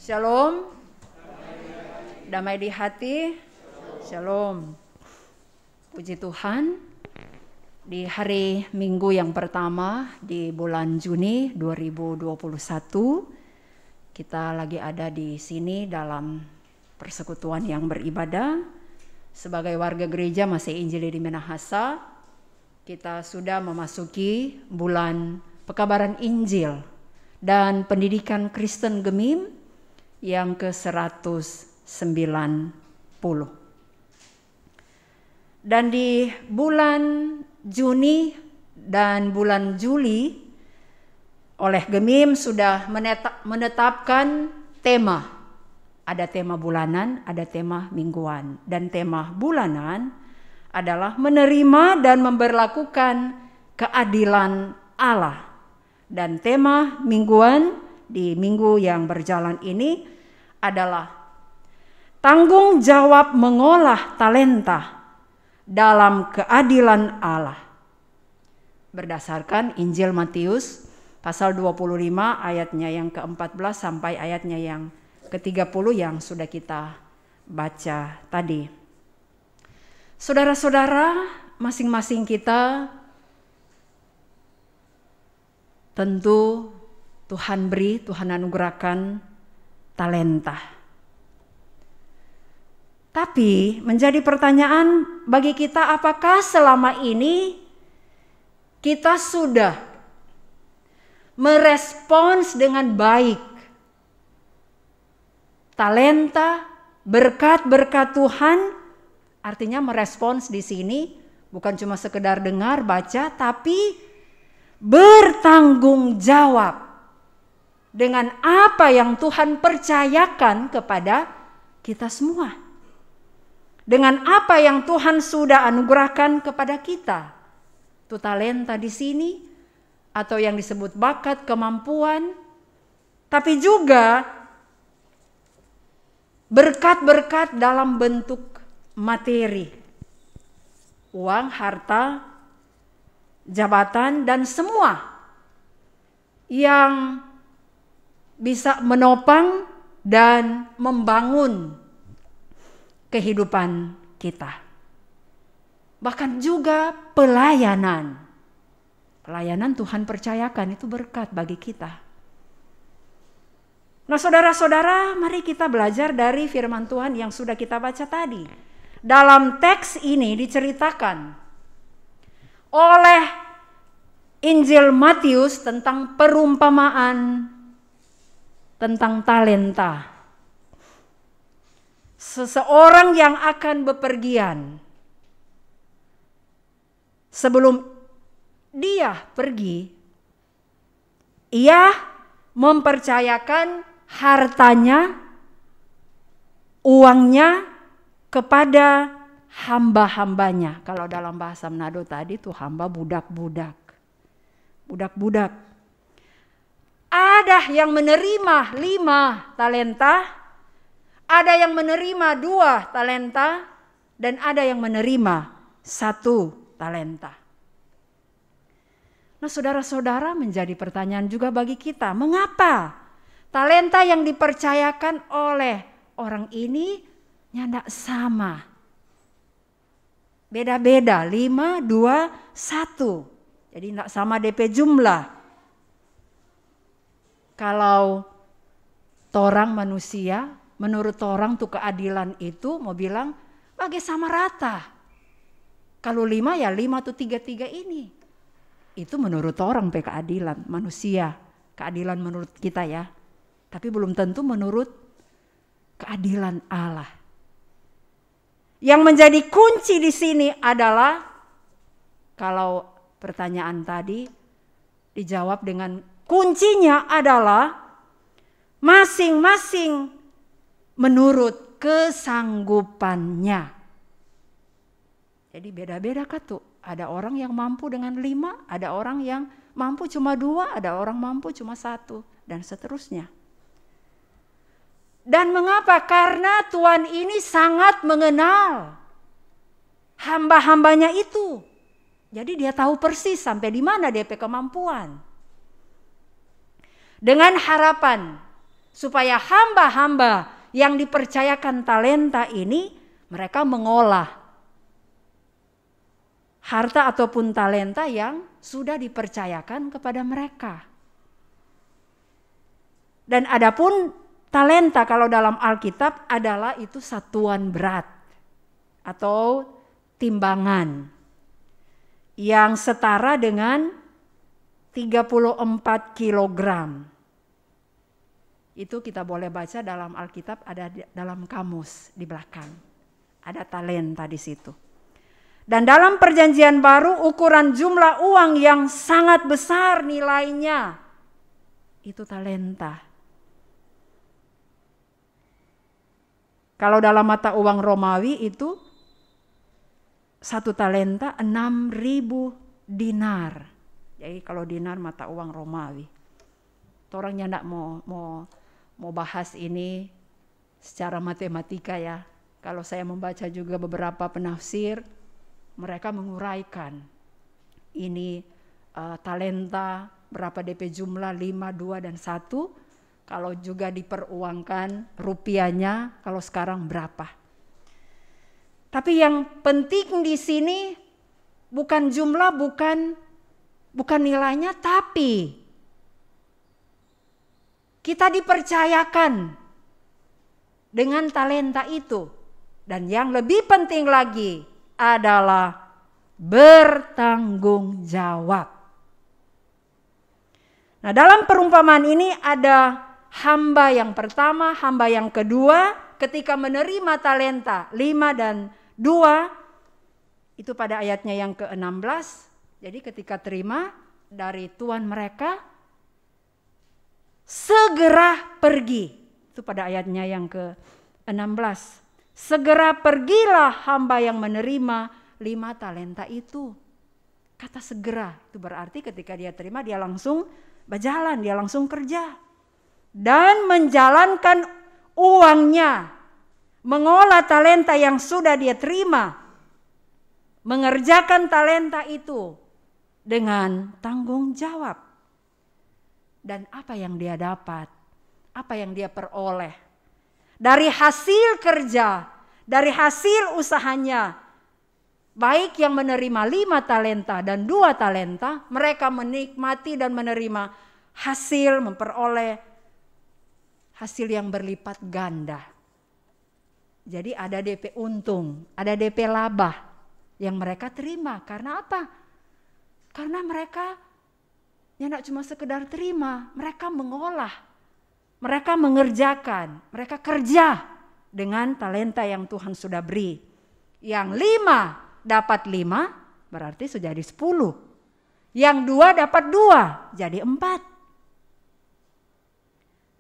Shalom. Damai di hati. Shalom. Puji Tuhan. Di hari Minggu yang pertama di bulan Juni 2021, kita lagi ada di sini dalam persekutuan yang beribadah. Sebagai warga gereja Masih Injili di Minahasa, kita sudah memasuki bulan pekabaran Injil dan pendidikan Kristen Gemim yang ke-190. Dan di bulan Juni dan bulan Juli oleh Gemim sudah menetapkan tema. Ada tema bulanan, ada tema mingguan. Dan tema bulanan adalah menerima dan memberlakukan keadilan Allah. Dan tema mingguan di minggu yang berjalan ini adalah tanggung jawab mengolah talenta dalam keadilan Allah. Berdasarkan Injil Matius pasal 25 ayatnya yang ke-14 sampai ayatnya yang ke-30 yang sudah kita baca tadi. Saudara-saudara, masing-masing kita tentu Tuhan beri, Tuhan anugerahkan talenta. Tapi menjadi pertanyaan bagi kita, apakah selama ini kita sudah merespons dengan baik talenta, berkat-berkat Tuhan? Artinya merespons di sini bukan cuma sekedar dengar, baca, tapi bertanggung jawab dengan apa yang Tuhan percayakan kepada kita semua. Dengan apa yang Tuhan sudah anugerahkan kepada kita. Itu talenta di sini atau yang disebut bakat, kemampuan, tapi juga berkat-berkat dalam bentuk materi. Uang, harta, jabatan, dan semua yang bisa menopang dan membangun kehidupan kita. Bahkan juga pelayanan. Pelayanan Tuhan percayakan, itu berkat bagi kita. Nah, saudara-saudara, mari kita belajar dari firman Tuhan yang sudah kita baca tadi. Dalam teks ini diceritakan oleh Injil Matius tentang perumpamaan tentang talenta. Seseorang yang akan bepergian, sebelum dia pergi, ia mempercayakan hartanya, uangnya kepada hamba-hambanya. Kalau dalam bahasa Manado tadi itu hamba, budak-budak. Budak-budak. Ada yang menerima 5 talenta, ada yang menerima 2 talenta, dan ada yang menerima 1 talenta. Nah, saudara-saudara, menjadi pertanyaan juga bagi kita, mengapa talenta yang dipercayakan oleh orang ini tidak sama? Beda-beda, 5, 2, 1. Jadi tidak sama DP jumlah. Kalau torang manusia, menurut torang tuh keadilan itu mau bilang bagi sama rata. Kalau 5 ya 5 tuh 3 ini. Itu menurut orang keadilan manusia. Keadilan menurut kita ya. Tapi belum tentu menurut keadilan Allah. Yang menjadi kunci di sini adalah, kalau pertanyaan tadi dijawab dengan kuncinya adalah masing-masing menurut kesanggupannya. Jadi beda-beda tuh. Ada orang yang mampu dengan 5, ada orang yang mampu cuma 2, ada orang mampu cuma 1, dan seterusnya. Dan mengapa? Karena Tuhan ini sangat mengenal hamba-hambanya itu. Jadi dia tahu persis sampai di mana DP kemampuan. Dengan harapan supaya hamba-hamba yang dipercayakan talenta ini mereka mengolah harta ataupun talenta yang sudah dipercayakan kepada mereka. Dan adapun talenta kalau dalam Alkitab adalah itu satuan berat atau timbangan yang setara dengan 34 kilogram. Itu kita boleh baca dalam Alkitab, ada dalam kamus di belakang. Ada talenta di situ. Dan dalam Perjanjian Baru ukuran jumlah uang yang sangat besar nilainya itu talenta. Kalau dalam mata uang Romawi itu satu talenta 6.000 dinar. Jadi kalau dinar mata uang Romawi. Orangnya enggak mau bahas ini secara matematika ya. Kalau saya membaca juga beberapa penafsir, mereka menguraikan ini talenta berapa DP jumlah 5, 2 dan 1. Kalau juga diperuangkan rupiahnya kalau sekarang berapa. Tapi yang penting di sini bukan jumlah, bukan nilainya, tapi kita dipercayakan dengan talenta itu. Dan yang lebih penting lagi adalah bertanggung jawab. Nah, dalam perumpamaan ini ada hamba yang pertama, hamba yang kedua, ketika menerima talenta 5 dan 2, itu pada ayatnya yang ke-16. Jadi ketika terima dari Tuhan mereka, segera pergi. Itu pada ayatnya yang ke-16. Segera pergilah hamba yang menerima 5 talenta itu. Kata segera, itu berarti ketika dia terima dia langsung berjalan, dia langsung kerja. Dan menjalankan uangnya, mengolah talenta yang sudah dia terima, mengerjakan talenta itu dengan tanggung jawab. Dan apa yang dia dapat, apa yang dia peroleh dari hasil kerja, dari hasil usahanya, baik yang menerima 5 talenta dan 2 talenta, mereka menikmati dan menerima hasil, memperoleh hasil yang berlipat ganda. Jadi ada DP untung, ada DP laba yang mereka terima. Karena apa? Karena mereka ya tidak cuma sekedar terima, mereka mengolah, mereka mengerjakan, mereka kerja dengan talenta yang Tuhan sudah beri. Yang 5 dapat 5 berarti sudah jadi 10. Yang 2 dapat 2 jadi 4.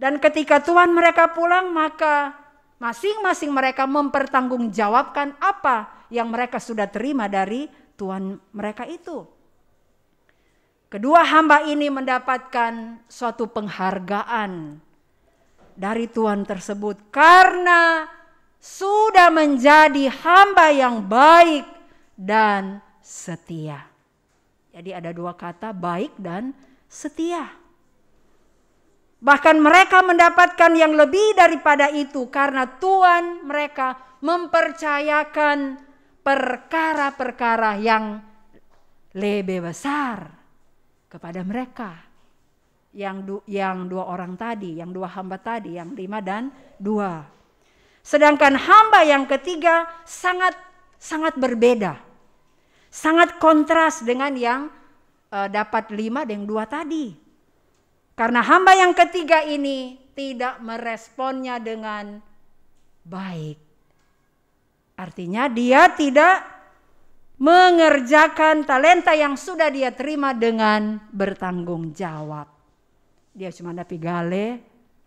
Dan ketika Tuhan mereka pulang, maka masing-masing mereka mempertanggungjawabkan apa yang mereka sudah terima dari Tuhan mereka itu. Kedua hamba ini mendapatkan suatu penghargaan dari Tuhan tersebut karena sudah menjadi hamba yang baik dan setia. Jadi ada 2 kata, baik dan setia. Bahkan mereka mendapatkan yang lebih daripada itu karena Tuhan mereka mempercayakan perkara-perkara yang lebih besar kepada mereka. Yang 2 orang tadi, yang 2 hamba tadi, yang 5 dan 2. Sedangkan hamba yang ketiga sangat berbeda. Sangat kontras dengan yang dapat 5 dan 2 tadi. Karena hamba yang ketiga ini tidak meresponnya dengan baik. Artinya dia tidak mengerjakan talenta yang sudah dia terima dengan bertanggung jawab. Dia cuma dapat gale,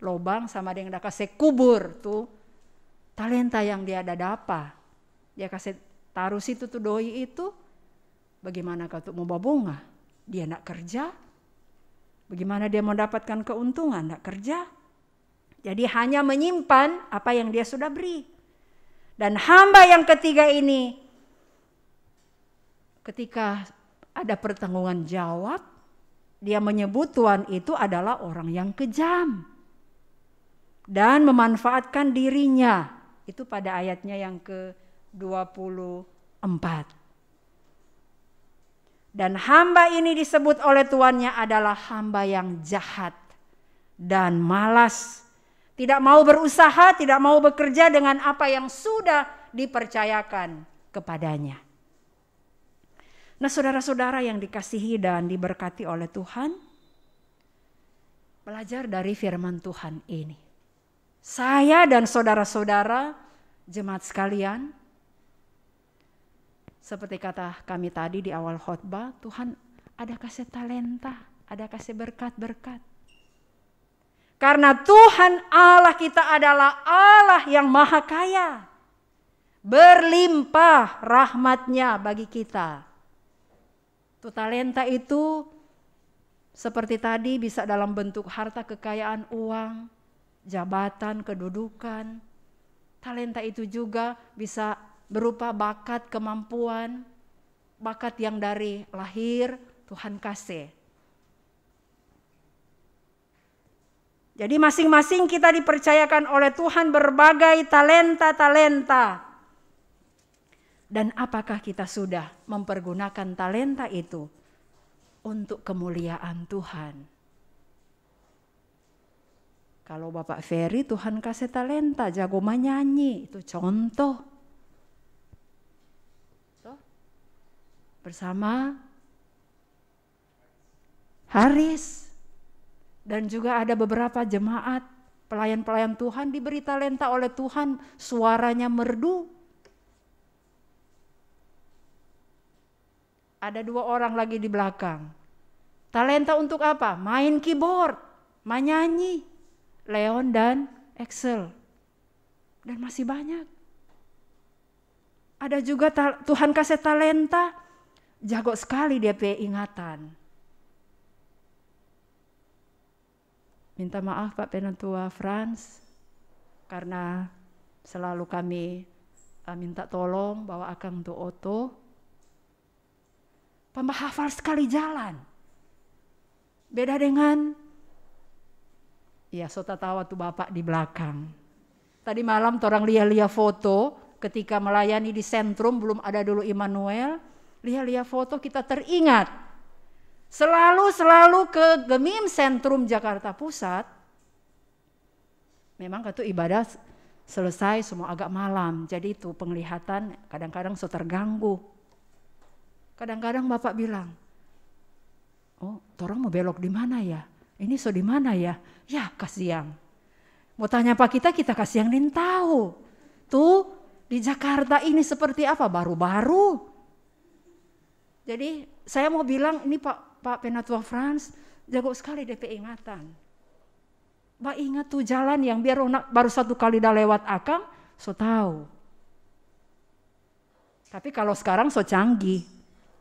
lobang sama dia yang udah kasih kubur tuh talenta yang dia ada dapat. Dia kasih taruh situ tuh doi itu. Bagaimana kau tuh mau bawa bunga? Dia nak kerja. Bagaimana dia mendapatkan keuntungan? Tidak kerja. Jadi hanya menyimpan apa yang dia sudah beri. Dan hamba yang ketiga ini, ketika ada pertanggungan jawab, dia menyebut Tuhan itu adalah orang yang kejam. dan memanfaatkan dirinya. Itu pada ayatnya yang ke-24. Dan hamba ini disebut oleh tuannya adalah hamba yang jahat dan malas. Tidak mau berusaha, tidak mau bekerja dengan apa yang sudah dipercayakan kepadanya. Nah, saudara-saudara yang dikasihi dan diberkati oleh Tuhan, belajar dari firman Tuhan ini. Saya dan saudara-saudara jemaat sekalian, seperti kata kami tadi di awal khotbah, Tuhan ada kasih talenta, ada kasih berkat-berkat. Karena Tuhan Allah kita adalah Allah yang maha kaya. Berlimpah rahmatnya bagi kita. Tuh, talenta itu seperti tadi bisa dalam bentuk harta kekayaan, uang, jabatan, kedudukan. Talenta itu juga bisa berupa bakat, kemampuan, bakat yang dari lahir Tuhan kasih. Jadi masing-masing kita dipercayakan oleh Tuhan berbagai talenta-talenta. Dan apakah kita sudah mempergunakan talenta itu untuk kemuliaan Tuhan? Kalau Bapak Ferry Tuhan kasih talenta, jago menyanyi, itu contoh. Bersama Haris. Dan juga ada beberapa jemaat, pelayan-pelayan Tuhan diberi talenta oleh Tuhan, suaranya merdu. Ada 2 orang lagi di belakang. Talenta untuk apa? Main keyboard, menyanyi. Leon dan Excel. Dan masih banyak. Ada juga Tuhan kasih talenta, jago sekali dia punya ingatan. Minta maaf Pak Penatua Frans, karena selalu kami minta tolong bawa Akang tuh Oto. Pemahafal sekali jalan. Beda dengan, ya Sota tawa tuh Bapak di belakang. Tadi malam orang lihat foto ketika melayani di sentrum, belum ada dulu Immanuel. Lihat foto kita teringat. Selalu ke Gemim Sentrum Jakarta Pusat. Memang itu ibadah selesai semua agak malam. Jadi itu penglihatan kadang-kadang so terganggu. Kadang-kadang Bapak bilang, oh, orang mau belok di mana ya? Ini so di mana ya? Ya, kasihan. Mau tanya Pak kita kasih yang tahu. Tuh, di Jakarta ini seperti apa? Baru-baru. Jadi, saya mau bilang ini Pak Penatua Frans jago sekali DP ingatan. Mbak ingat tuh jalan yang biar baru 1 kali dah lewat Akang, so tahu. Tapi kalau sekarang so canggih.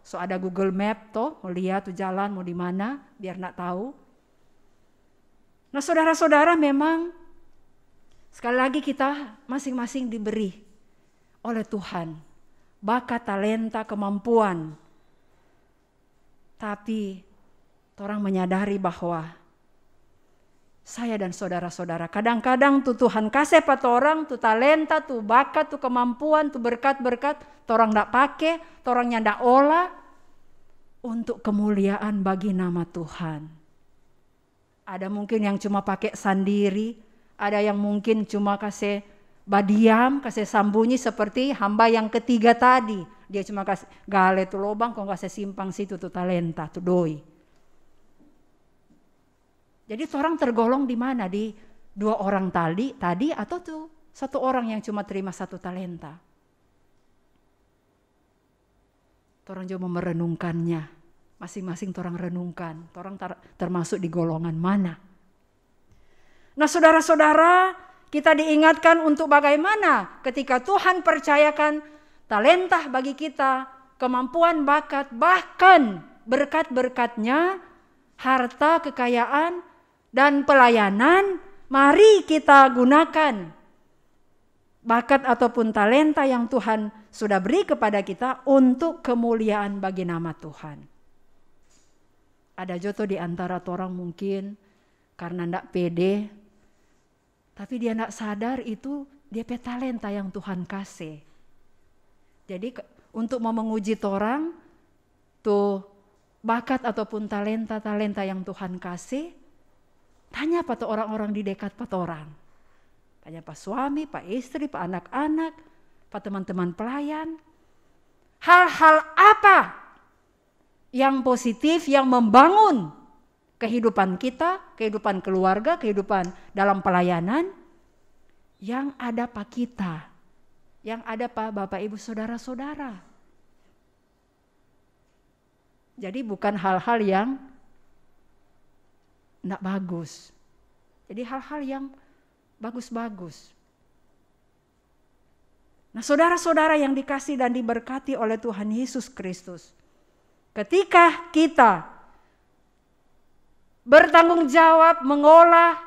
So ada Google Map toh, mau lihat tuh jalan mau di mana biar nak tahu. Nah, saudara-saudara memang sekali lagi kita masing-masing diberi oleh Tuhan bakat, talenta, kemampuan. Tapi orang menyadari bahwa saya dan saudara-saudara kadang-kadang tuh Tuhan kasih pada orang tuh talenta, tuh bakat, tuh kemampuan, tuh berkat-berkat, orang ndak pakai, orangnya ndak olah untuk kemuliaan bagi nama Tuhan. Ada mungkin yang cuma pakai sendiri, ada yang mungkin cuma kasih badiam, kasih sambunyi seperti hamba yang ketiga tadi. Dia cuma kasih gale tuh lobang, kok kasih simpang situ tuh talenta, tuh doi. Jadi orang tergolong di mana? Di 2 orang tadi atau tuh 1 orang yang cuma terima 1 talenta? Orang coba merenungkannya. Masing-masing orang renungkan. Orang termasuk di golongan mana? Nah, saudara-saudara, kita diingatkan untuk bagaimana ketika Tuhan percayakan talenta bagi kita, kemampuan, bakat, bahkan berkat-berkatnya, harta, kekayaan, dan pelayanan, mari kita gunakan bakat ataupun talenta yang Tuhan sudah beri kepada kita untuk kemuliaan bagi nama Tuhan. Ada joto di antara orang mungkin karena ndak pede, Tapi dia tidak sadar itu dia punya talenta yang Tuhan kasih. Jadi untuk mau menguji torang, tuh bakat ataupun talenta-talenta yang Tuhan kasih, tanya pada orang-orang di dekat pada orang. Tanya pak suami, pak istri, pak anak-anak, pak teman-teman pelayan. Hal-hal apa yang positif, yang membangun kehidupan kita, kehidupan keluarga, kehidupan dalam pelayanan, yang ada pak kita, yang ada pak bapak ibu saudara-saudara. Jadi bukan hal-hal yang tidak bagus. Jadi hal-hal yang bagus-bagus. Nah saudara-saudara yang dikasih dan diberkati oleh Tuhan Yesus Kristus. Ketika kita bertanggung jawab mengolah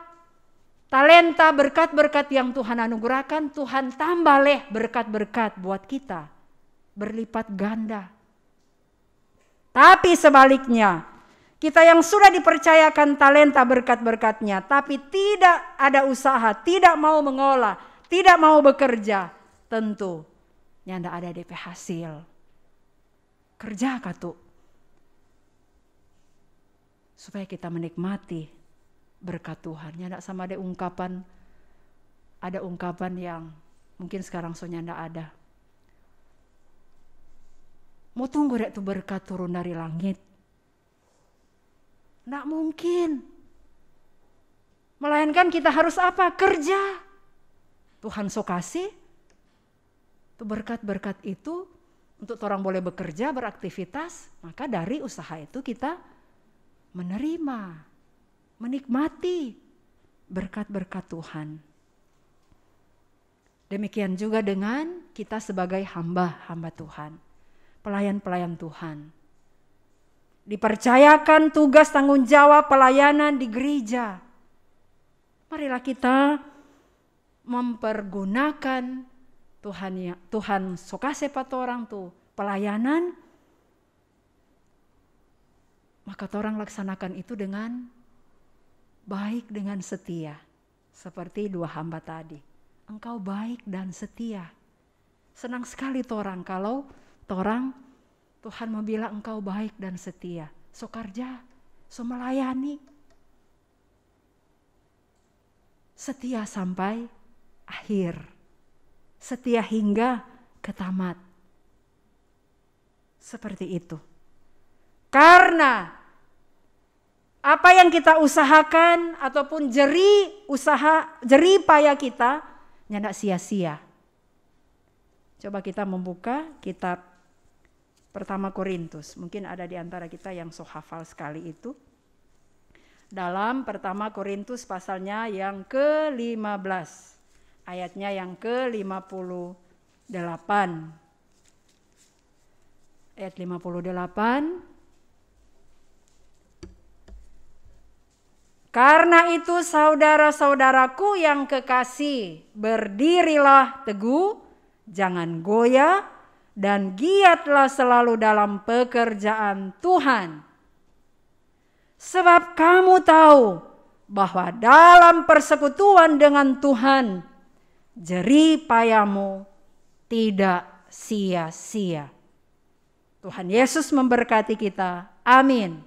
talenta berkat-berkat yang Tuhan anugerahkan, Tuhan tambah berkat-berkat buat kita. Berlipat ganda. Tapi sebaliknya, kita yang sudah dipercayakan talenta berkat-berkatnya, tapi tidak ada usaha, tidak mau mengolah, tidak mau bekerja, tentu tidak ada DP hasil. Kerja katu. Supaya kita menikmati berkat Tuhan. Tidak sama ada ungkapan yang mungkin sekarang soalnya tidak ada. Mau tunggu rek tuh berkat turun dari langit. Tidak mungkin. Melainkan kita harus apa? Kerja. Tuhan so kasih. Tuh berkat-berkat itu untuk orang boleh bekerja, beraktivitas. Maka dari usaha itu kita menerima, menikmati berkat-berkat Tuhan. Demikian juga dengan kita sebagai hamba-hamba Tuhan. Pelayan-pelayan Tuhan. Dipercayakan tugas tanggung jawab pelayanan di gereja. Marilah kita mempergunakan Tuhan sokase pat orang tuh pelayanan. Maka orang laksanakan itu dengan baik, dengan setia. Seperti dua hamba tadi. Engkau baik dan setia. Senang sekali orang kalau orang Tuhan mau bilang engkau baik dan setia. So kerja, so melayani. Setia sampai akhir. Setia hingga ke tamat. Seperti itu. Karena apa yang kita usahakan ataupun jerih payah kita tidak sia-sia. Coba kita membuka kitab Pertama Korintus. Mungkin ada di antara kita yang so hafal sekali itu. Dalam Pertama Korintus pasalnya yang ke-15. Ayatnya yang ke-58. Ayat 58. Karena itu saudara-saudaraku yang kekasih, berdirilah teguh, jangan goyah, dan giatlah selalu dalam pekerjaan Tuhan. Sebab kamu tahu bahwa dalam persekutuan dengan Tuhan, jerih payahmu tidak sia-sia. Tuhan Yesus memberkati kita. Amin.